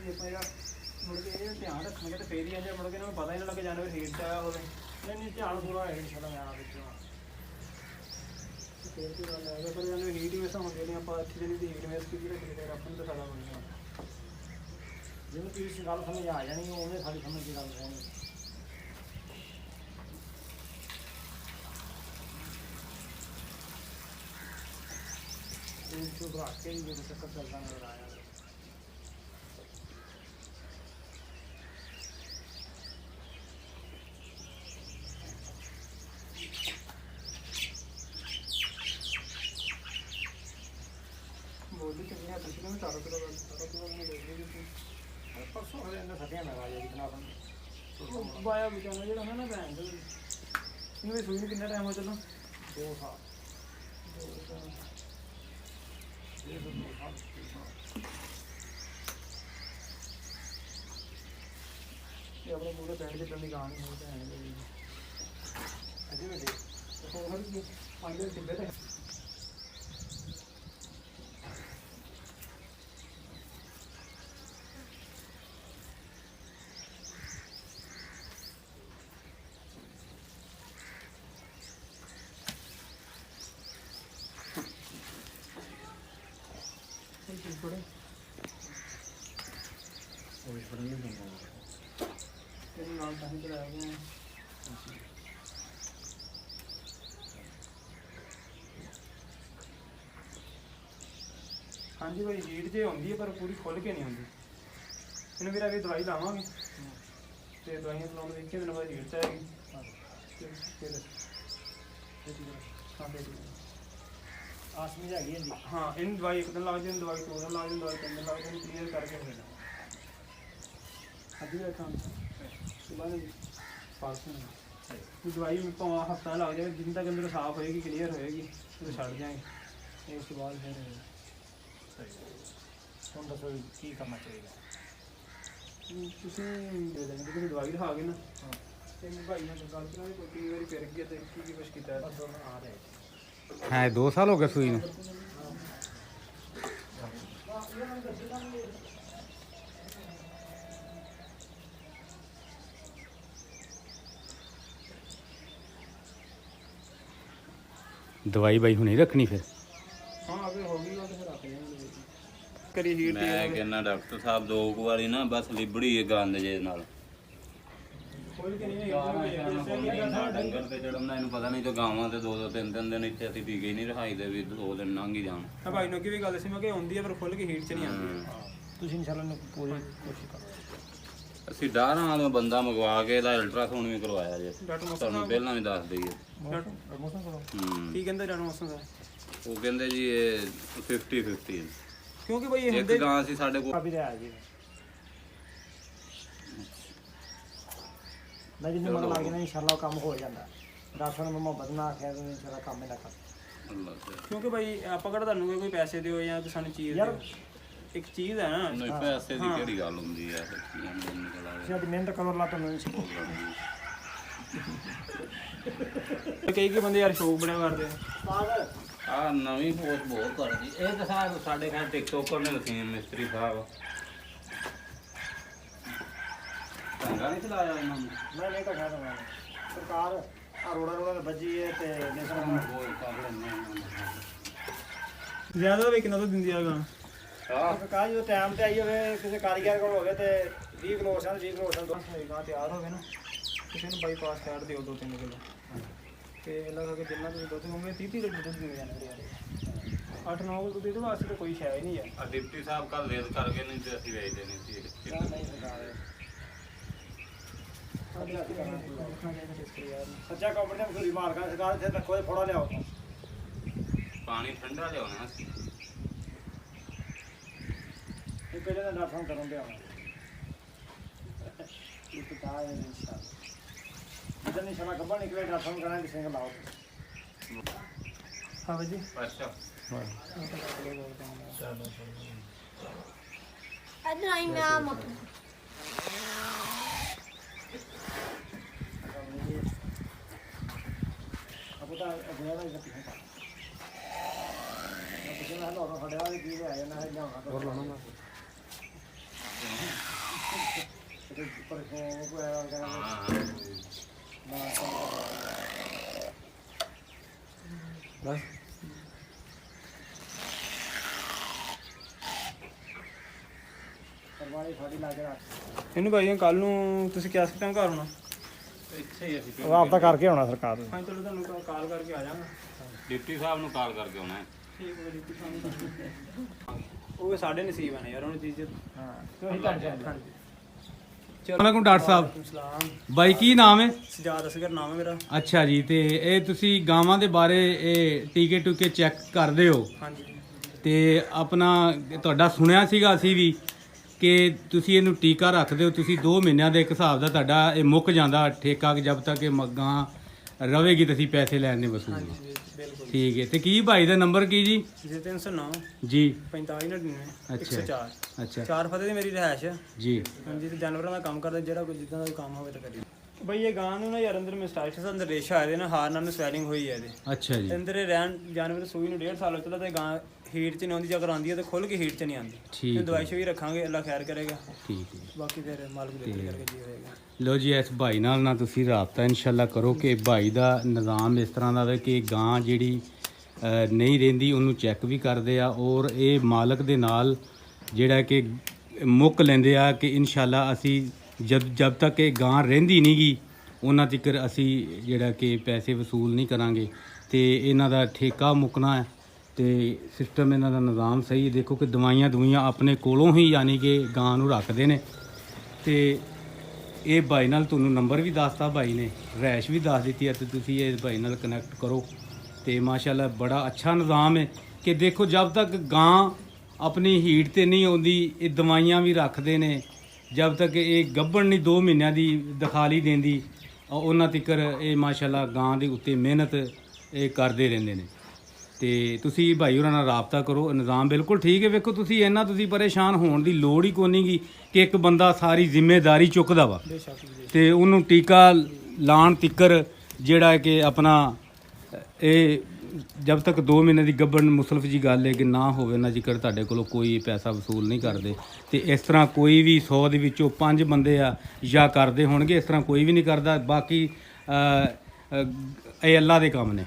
ਵੀ ਆਪਾਂ ਇਹਦਾ ਮੁੜ ਕੇ ਇਹ ਧਿਆਨ ਰੱਖਾਂਗੇ ਤਾਂ ਫੇਰ ਹੀ ਆਂਦੇ ਮੁੜ ਕੇ ਇਹਨਾਂ ਨੂੰ ਪਤਾ ਹੀ ਨਾ ਲੱਗੇ ਜਾਨਵਰ ਹੀਟ 'ਚ ਆਇਆ ਹੋਵੇ। ਨਹੀਂ ਧਿਆਨ ਪੂਰਾ ਹੈ ਸਾਡਾ ਮੈਂ ਵਿੱਚੋਂ ਫੇਰ ਕੀ ਗੱਲ ਹੈ ਪਰ ਜਾਨਵਰ ਹੀਟ ਵਿੱਚ ਹੁੰਦੇ ਨੇ ਆਪਾਂ ਅੱਛੀ ਜਿਹੜੀ ਹੀਟ ਵਿੱਚ ਕੀ ਰੱਖਦੇ ਫਿਰ ਆਪਾਂ ਨੂੰ ਤਾਂ ਸਾਡਾ ਬਣਿਆ ਜਿਵੇਂ ਤੁਸੀਂ ਗੱਲ ਸਮਝ ਆ ਜਾਣੀ ਉਹਨੇ ਸਾਡੀ ਸਮਝ ਦੀ ਗੱਲ ਰਹਿਣੀ। तो रात के लिए जो चक्कर चलता नजर आया बोली कितनी है पिछले में 4 किलो मैंने देख ली थी परसों हमें अंदर सटिया लगा दिया कितना अपन बाया बिचाना जो है ना भैन इन्हें सुई में कितना टाइम हो चलो 2 साल ये अपने पूरे पैंट के टंडी कहानी होते हैं अजी बेटे तो हर की 5 डिब्बे तक थोड़े और इस पर नहीं दूंगा तेरे नाम कहीं पर आ गए हैं हाँ जी भाई हीट जो आती है पर पूरी खुल के नहीं आती इन्हें फिर अभी दवाई लावे तो दवाइयाँ लाने देखिए दिन बाद हीट आएगी फिर हाँ आस में जाएगी जी हाँ इन दवाई एक दिन ला दिन दवाई 2 दिन ला दिन दवाई 3 दिन ला दिन क्लियर करके फिर अभी बैठा सुबह में परसों दवाई में भाव हफ्ता लग जाएगा जिन तक अंदर साफ होएगी क्लियर होएगी तो छड़ जाएंगे उसके बाद फिर हम दसो की करना चाहिए ਤੁਸੀਂ ਦੇ ਦੇਣਗੇ ਤੁਸੀਂ ਦਵਾਈ ਦਿਖਾ ਕੇ ਨਾ ਤੇ ਮੈਂ ਭਾਈ ਨਾਲ ਗੱਲ ਕਰਾਂਗੇ ਕੋਈ ਕਈ ਵਾਰੀ ਫਿਰ ਗਿਆ ਤੇ ਕੀ ਕੁਛ ਕੀਤਾ बस आ रहे है 2 साल हो गए सुई में। दवाई बाई हुणी रखनी फिर हाँ अगर होगी वो तो फिर आते हैं करी हीट ਮੈਂ ਕਹਿੰਦਾ ਡਾਕਟਰ ਸਾਹਿਬ 2 ਵਾਰੀ ਨਾ ਬਸ ਲਿਬੜੀ ਹੈ ਗੰਦ ਜੇ ਨਾਲ खोल के नहीं ਨਾ ਡੰਗਰ ਤੇ ਚੜਨਾ ਇਹਨੂੰ ਪਤਾ ਨਹੀਂ ਤੇ ਗਾਵਾਂ ਤੇ 2-2 3-3 ਦਿਨ ਇੱਥੇ ਅਸੀਂ ਟੀਕੇ ਹੀ ਨਹੀਂ ਰਖਾਈ ਦੇ ਵੀ 2 ਦਿਨ ਲੰਘ ਹੀ ਜਾਣ हाँ भाई ने की भी गल सी मैं कि आंदी है पर खुल के हीट च नहीं आती ਤੁਸੀਂ इंशाल्लाह पूरी कोशिश करो ਅਸੀਂ ਡਾਰਾਂ ਵਾਲੋਂ ਬੰਦਾ ਮੰਗਵਾ ਕੇ ਇਹਦਾ ਅਲਟਰਾਸਾਊਂਡ ਵੀ ਕਰਵਾਇਆ ਜੇ ਡਾਕਟਰ ਮੌਸਮ ਤੁਹਾਨੂੰ ਪਹਿਲਾਂ ਵੀ ਦੱਸ ਦਈਏ मौसम करो की कहते डॉक्टर मौसम का ਉਹ ਕਹਿੰਦੇ ਜੀ ਇਹ 50-50 क्योंकि भाई ये ਇੱਕ होंगे ਗਾਂ ਸੀ ਸਾਡੇ ਕੋਲ अभी रहा जी मैं जिन्हें मन लग गया इंशाल्लाह काम हो जाता डॉक्टर ने मोहब्बत ना आख्या तो इंशाल्लाह काम ही ना कर ਅੱਲਾ ਤੇ क्योंकि भाई आप अगर ਤੁਹਾਨੂੰ ਕੋਈ ਪੈਸੇ ਦਿਓ ਜਾਂ ਸਾਨੂੰ ਚੀਜ਼ यार ਦਿਓ ਇੱਕ ਚੀਜ਼ ਹੈ ਨਾ ਨਹੀਂ ਪੈਸੇ ਦੀ ਕਿਹੜੀ ਗੱਲ ਹੁੰਦੀ ਹੈ ਸੱਚੀਆਂ ਨੂੰ ਨਿਕਲ ਆਵੇ शायद मेहनत करो अल्लाह तो नहीं ਕਈ ਬੰਦੇ ਯਾਰ ਸ਼ੌਕ ਬੜਾ ਕਰਦੇ ਆ ਆ ਨਵੀਂ ਪੋਸਟ ਬਹੁਤ ਕਰਦੀ ਇਹ ਤਾਂ ਸਾਡੇ ਘਰ ਟਿਕਟੋਕਰ ਨੇ ਦੱਸੀ ਮਿਸਤਰੀ ਸਾਹਿਬ ਚੰਗਾ ਨਹੀਂ ਚਲਾਇਆ ਇਹਨਾਂ ਨੂੰ मैं नहीं कहा था सरकार रोड़ा रोड़ा बजी है ते नेशनल ਬਹੁਤ ਕਾਬਲ ਨੇ ਜ਼ਿਆਦਾ ਵੇਖਣਾ ਤਾਂ ਦਿੰਦੀ ਆ ਗਾ ਹਾਂ सरकार जो टाइम ते आई होवे किसी कारीगर को होवे ते 20 किलो सन 20 किलो सन ਹੋਏਗਾ ਤਿਆਰ ਹੋਵੇ ਨਾ ਕਿਸੇ ਨੂੰ ਬਾਈਪਾਸ ਕਰ ਦਿਓ 2-3 ਕਿਲੋ ਤੇ ਇਹਨਾਂ ਕਰਕੇ ਜਿੰਨਾ ਤੁਸੀਂ ਦੁੱਧ ਹੋਵੇ 30 ਲੀਟਰ ਦੁੱਧ ਦੇ ਜਾਣਾ ਯਾਰ 8-9 ਕਿਲੋ ਦੁੱਧ ਦੇ ਵਾਸਤੇ ਤਾਂ ਕੋਈ ਸ਼ੈ ਹੀ ਨਹੀਂ ਯਾਰ ਆ ਡਿਪਟੀ ਸਾਹਿਬ ਕੱਲ ਰੇਜ਼ ਕਰਕੇ ਨਹੀਂ ਤੇ ਅਸੀਂ ਵੇਚਦੇ ਨਹੀਂ ਸੀ नहीं सरकार ਦੇਖਣਾ ਚਾਹੀਦਾ ਟੈਸਟ ਯਾਰ सच्चा कंपनी में गोली मार का सरकार से रखो फोड़ा ले आओ ਪਾਣੀ ਠੰਡਾ ਲਿਆਉਣਾ ਅਸੀਂ ये पहले ना डॉक्टर करूं दे आओ ये तो कहा है इंशाल्लाह इधर इंशाल्लाह कब निकले डॉक्टर कराएं किसी को लाओ ਹਾਂ ਬਾਜੀ ਅੱਛਾ Ada ainda moto. अब तो अगला वाला इधर पीछे था अब पीछे ना तो खड़े वाले की ले आया ना है जाना और लाना ਕਿਤੇ ਉੱਪਰ ਕੋਈ ਆਇਆ ਵਗੈਰਾ ਹਾਂ ਬਸ ਪਰਵਾਲੇ ਸਾਡੀ ਲਾ ਕੇ ਰੱਖ ਇਹਨੂੰ ਭਾਈ ਕੱਲ ਨੂੰ ਤੁਸੀਂ ਕਿਆ ਸਕਤੇ ਘਰ ਹੋਣਾ? ਇੱਥੇ ਹੀ ਅਸੀਂ ਉਹ ਆਪ ਤਾਂ ਕਰਕੇ ਆਉਣਾ ਸਰਕਾਰ ਨੂੰ। ਹਾਂ ਚਲੋ ਤੁਹਾਨੂੰ ਕਾਲ ਕਰਕੇ ਆ ਜਾਵਾਂਗਾ। ਡਿਪਟੀ ਸਾਹਿਬ ਨੂੰ ਕਾਲ ਕਰਕੇ ਆਉਣਾ ਹੈ। ਠੀਕ ਹੈ ਡਿਪਟੀ ਸਾਹਿਬ ਉਹ ਸਾਡੇ ਨਸੀਬ ਆ ਨੇ ਯਾਰ ਉਹਨੂੰ ਚੀਜ਼ ਹਾਂ ਤੇ ਉਹੀ ਕਰ ਜਾਂਦੇ ਹਾਂਜੀ ਵਾਲੇਕੁਮ ਡਾਕਟਰ ਸਾਹਿਬ। ਸਲਾਮ। ਬਾਈ ਕੀ ਨਾਮ ਹੈ? ਸਜਾਦ ਅਸਗਰ ਨਾਮ ਹੈ ਮੇਰਾ। ਅੱਛਾ ਜੀ, ਤੇ ਇਹ ਤੁਸੀਂ ਗਾਵਾਂ ਦੇ ਬਾਰੇ ਇਹ ਟੀਕੇ ਟੂਕੇ ਚੈੱਕ ਕਰਦੇ ਹੋ ਹਾਂਜੀ ਤੇ ਆਪਣਾ ਤੁਹਾਡਾ ਸੁਣਿਆ ਸੀਗਾ ਅਸੀਂ ਵੀ ਕਿ ਤੁਸੀਂ ਇਹਨੂੰ ਟੀਕਾ ਰੱਖਦੇ ਹੋ, ਤੁਸੀਂ 2 ਮਹੀਨਿਆਂ ਦੇ ਇੱਕ ਹਿਸਾਬ ਦਾ ਤੁਹਾਡਾ ਇਹ ਮੁੱਕ ਜਾਂਦਾ ਠੇਕਾ, ਜਦ ਤੱਕ ਇਹ ਮੱਗਾਂ ਰਵੇਗੀ ਤੁਸੀਂ ਪੈਸੇ ਲੈਣ ਦੇ ਵਸੂਲ। ਹਾਂਜੀ ਬਿਲਕੁਲ। ਠੀਕ ਹੈ, ਤੇ ਕੀ ਭਾਈ ਦਾ ਨੰਬਰ ਕੀ ਜੀ? ਜੀ 309 ਜੀ 4599 ਅੱਛਾ। 104 ਅੱਛਾ 4 ਫਤਿਹ ਦੀ ਮੇਰੀ ਰਿਹਾਇਸ਼ ਹੈ। ਜੀ ਹਾਂਜੀ ਤੇ ਜਾਨਵਰਾਂ ਦਾ ਕੰਮ ਕਰਦਾ, ਜਿਹੜਾ ਕੋਈ ਜਿੱਦਾਂ ਦਾ ਕੰਮ ਹੋਵੇ ਤਾਂ ਕਰੀ। ਬਈ ਇਹ ਗਾਂ ਨੂੰ ਨਾ ਯਾਰ ਅੰਦਰ ਮਿਸਟਾਈਟਸ ਅੰਦਰ ਰੇਸ਼ਾ ਆਇਆ ਨਾ, ਹਾਰ ਨਾਲ ਸਵੈਲਿੰਗ ਹੋਈ ਹੈ ਇਹਦੇ ਅੱਛਾ ਜੀ ਅੰਦਰ ਇਹ ਰਹਿਣ ਜਾਨਵਰ ਸੂਈ ਨੂੰ 1.5 ਸਾਲ ਹੋ ਚੁੱਲਾ ਤੇ ਗਾਂ ਹੀਟ 'ਚ ਨਹੀਂ ਆਉਂਦੀ, ਜੇਕਰ ਆਉਂਦੀ ਹੈ ਤਾਂ ਖੁੱਲ ਕੇ ਹੀਟ 'ਚ ਨਹੀਂ ਆਉਂਦੀ। ਠੀਕ ਤੇ ਦਵਾਈ ਸ਼ੋਈ ਰੱਖਾਂਗੇ, ਅੱਲਾ ਖੈਰ ਕਰੇਗਾ। ਠੀਕ ਹੈ। ਬਾਕੀ ਫਿਰ ਮਾਲਕ ਦੇ ਉੱਤੇ ਕਰਕੇ ਜੀ ਹੋਏਗਾ। ਲੋ ਜੀ, ਇਸ ਭਾਈ ਨਾਲ ਤੁਸੀਂ ਰਾਬਤਾ ਇਨਸ਼ਾਅੱਲਾ ਕਰੋ ਕਿ ਭਾਈ ਦਾ ਨਿਜ਼ਾਮ ਇਸ ਤਰ੍ਹਾਂ ਦਾ ਵੇ ਕਿ ਗਾਂ ਜਿਹੜੀ ਨਹੀਂ ਰਹਿੰਦੀ ਉਹਨੂੰ ਚੈੱਕ ਵੀ ਕਰਦੇ ਆ, ਔਰ ਇਹ ਮਾਲਕ ਦੇ ਨਾਲ ਜਿਹੜਾ ਕਿ ਮੁੱਕ ਲੈਂਦੇ ਆ ਕਿ ਇਨਸ਼ਾਅੱਲਾ ਅਸੀਂ ਜਦ ਤੱਕ ਇਹ ਗਾਂ ਰਹਿੰਦੀ ਨਹੀਂ ਗੀ ਉਹਨਾਂ ਤੱਕ ਅਸੀਂ ਜਿਹੜਾ ਕਿ ਪੈਸੇ ਵਸੂਲ ਨਹੀਂ ਕਰਾਂਗੇ ਤੇ ਇਹਨਾਂ ਦਾ ਠੇਕਾ ਮੁੱਕਣਾ ਹੈ ਤੇ ਸਿਸਟਮ ਇਹਨਾਂ ਦਾ ਨਿਜ਼ਾਮ ਸਹੀ। ਦੇਖੋ ਕਿ ਦਵਾਈਆਂ ਆਪਣੇ ਕੋਲੋਂ ਹੀ ਯਾਨੀ ਕਿ ਗਾਂ ਨੂੰ ਰੱਖਦੇ ਨੇ। ਤੇ ਇਹ ਭਾਈ ਨਾਲ ਤੁਹਾਨੂੰ ਨੰਬਰ ਵੀ ਦੱਸਤਾ ਭਾਈ ਨੇ, ਰੈਸ਼ ਵੀ ਦੱਸ ਦਿੱਤੀ ਹੈ, ਤੇ ਤੁਸੀਂ ਇਹ ਭਾਈ ਨਾਲ ਕਨੈਕਟ ਕਰੋ ਤੇ ਮਾਸ਼ਾਅੱਲਾ ਬੜਾ ਅੱਛਾ ਨਿਜ਼ਾਮ ਹੈ ਕਿ ਦੇਖੋ ਜਦ ਤੱਕ ਗਾਂ ਆਪਣੀ ਹੀਟ ਤੇ ਨਹੀਂ ਆਉਂਦੀ ਇਹ ਦਵਾਈਆਂ ਵੀ ਰੱਖਦੇ ਨੇ, ਜਦ ਤੱਕ ਇਹ ਗੱਭਣ ਨਹੀਂ 2 ਮਹੀਨਿਆਂ ਦੀ ਦਿਖਾਲੀ ਦਿੰਦੀ ਉਹਨਾਂ ਤੱਕ ਇਹ ਮਾਸ਼ਾਅੱਲਾ ਗਾਂ ਦੇ ਉੱਤੇ ਮਿਹਨਤ ਇਹ ਕਰਦੇ ਰਹਿੰਦੇ ਨੇ। ਤੇ ਤੁਸੀਂ ਭਾਈ ਉਹਨਾਂ ਨਾਲ ਰਾਬਤਾ ਕਰੋ, ਨਿਜ਼ਾਮ ਬਿਲਕੁਲ ਠੀਕ ਹੈ। ਵੇਖੋ ਤੁਸੀਂ ਤੁਸੀਂ ਪਰੇਸ਼ਾਨ ਹੋਣ ਦੀ ਲੋੜ ਹੀ ਕੋਈ ਨਹੀਂ ਗੀ ਕਿ ਇੱਕ ਬੰਦਾ ਸਾਰੀ ਜ਼ਿੰਮੇਵਾਰੀ ਚੁੱਕਦਾ ਵਾ ਤੇ ਉਹਨੂੰ ਟੀਕਾ ਲਾਉਣ ਤਿੱਕਰ ਜਿਹੜਾ ਕਿ ਆਪਣਾ ਇਹ ਜਦ ਤੱਕ 2 ਮਹੀਨੇ ਦੀ ਗੱਭਣ ਮੁਸਲਫ ਜੀ ਗੱਲ ਹੈ ਕਿ ਨਾ ਹੋਵੇ ਨਾ ਜ਼ਿਕਰ ਤੁਹਾਡੇ ਕੋਲੋਂ ਕੋਈ ਪੈਸਾ ਵਸੂਲ ਨਹੀਂ ਕਰਦੇ। ਤੇ ਇਸ ਤਰ੍ਹਾਂ ਕੋਈ ਵੀ 100 ਦੇ ਵਿੱਚੋਂ 5 ਬੰਦੇ ਆ ਜਾਂ ਕਰਦੇ ਹੋਣਗੇ, ਇਸ ਤਰ੍ਹਾਂ ਕੋਈ ਵੀ ਨਹੀਂ ਕਰਦਾ। ਬਾਕੀ ਇਹ ਅੱਲਾ ਦੇ ਕੰਮ ਨੇ।